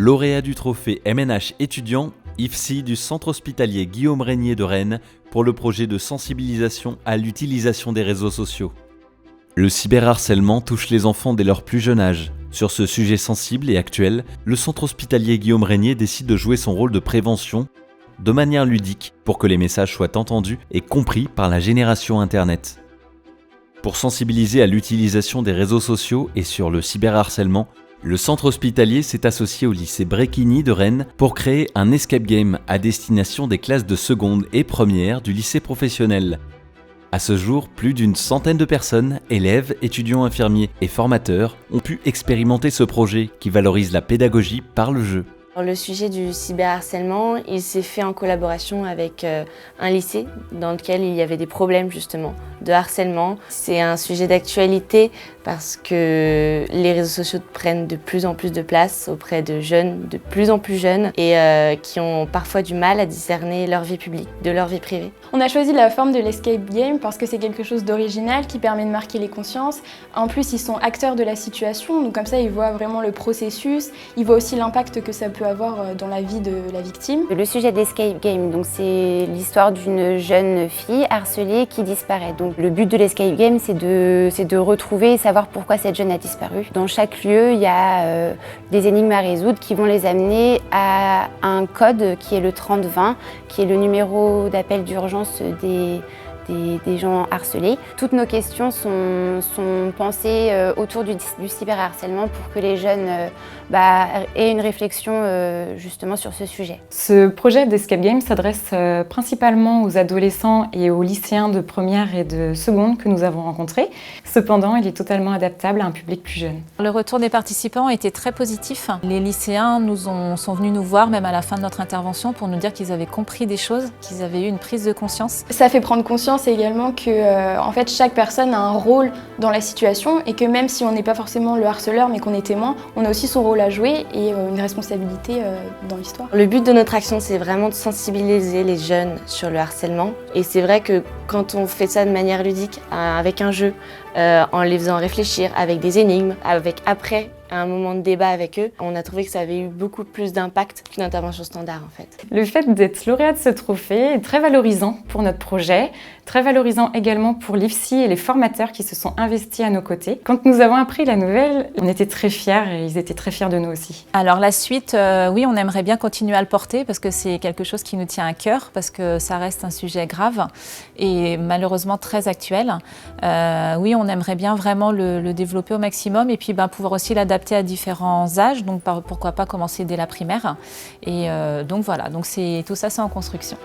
Lauréat du trophée MNH étudiant, IFSI du centre hospitalier Guillaume Régnier de Rennes pour le projet de sensibilisation à l'utilisation des réseaux sociaux. Le cyberharcèlement touche les enfants dès leur plus jeune âge. Sur ce sujet sensible et actuel, le centre hospitalier Guillaume Régnier décide de jouer son rôle de prévention de manière ludique pour que les messages soient entendus et compris par la génération Internet. Pour sensibiliser à l'utilisation des réseaux sociaux et sur le cyberharcèlement, le centre hospitalier s'est associé au lycée Bréquigny de Rennes pour créer un escape game à destination des classes de seconde et première du lycée professionnel. À ce jour, plus d'une centaine de personnes, élèves, étudiants infirmiers et formateurs, ont pu expérimenter ce projet qui valorise la pédagogie par le jeu. Le sujet du cyberharcèlement, il s'est fait en collaboration avec un lycée dans lequel il y avait des problèmes justement de harcèlement. C'est un sujet d'actualité parce que les réseaux sociaux prennent de plus en plus de place auprès de jeunes, de plus en plus jeunes et qui ont parfois du mal à discerner leur vie publique de leur vie privée. On a choisi la forme de l'escape game parce que c'est quelque chose d'original qui permet de marquer les consciences. En plus, ils sont acteurs de la situation, donc comme ça ils voient vraiment le processus, ils voient aussi l'impact que ça peut avoir dans la vie de la victime. Le sujet de l'escape game, donc c'est l'histoire d'une jeune fille harcelée qui disparaît. Donc le but de l'escape game, c'est de retrouver et savoir pourquoi cette jeune a disparu. Dans chaque lieu, il y a des énigmes à résoudre qui vont les amener à un code qui est le 3020, qui est le numéro d'appel d'urgence des gens harcelés. Toutes nos questions sont pensées autour du cyberharcèlement pour que les jeunes aient une réflexion justement sur ce sujet. Ce projet d'escape game s'adresse principalement aux adolescents et aux lycéens de première et de seconde que nous avons rencontrés. Cependant, il est totalement adaptable à un public plus jeune. Le retour des participants était très positif. Les lycéens sont venus nous voir, même à la fin de notre intervention, pour nous dire qu'ils avaient compris des choses, qu'ils avaient eu une prise de conscience. Ça fait prendre conscience également que en fait, chaque personne a un rôle dans la situation et que même si on n'est pas forcément le harceleur mais qu'on est témoin, on a aussi son rôle à jouer et une responsabilité dans l'histoire. Le but de notre action, c'est vraiment de sensibiliser les jeunes sur le harcèlement. Et c'est vrai que quand on fait ça de manière ludique, avec un jeu, en les faisant réfléchir, avec des énigmes, avec après un moment de débat avec eux, on a trouvé que ça avait eu beaucoup plus d'impact qu'une intervention standard en fait. Le fait d'être lauréat de ce trophée est très valorisant pour notre projet, très valorisant également pour l'IFSI et les formateurs qui se sont investis à nos côtés. Quand nous avons appris la nouvelle, on était très fiers et ils étaient très fiers de nous aussi. Alors la suite, oui, on aimerait bien continuer à le porter parce que c'est quelque chose qui nous tient à cœur, parce que ça reste un sujet grave et malheureusement très actuel. Oui, on aimerait bien vraiment le développer au maximum et puis pouvoir aussi l'adapter à différents âges, donc pourquoi pas commencer dès la primaire. Et donc voilà, donc tout ça c'est en construction.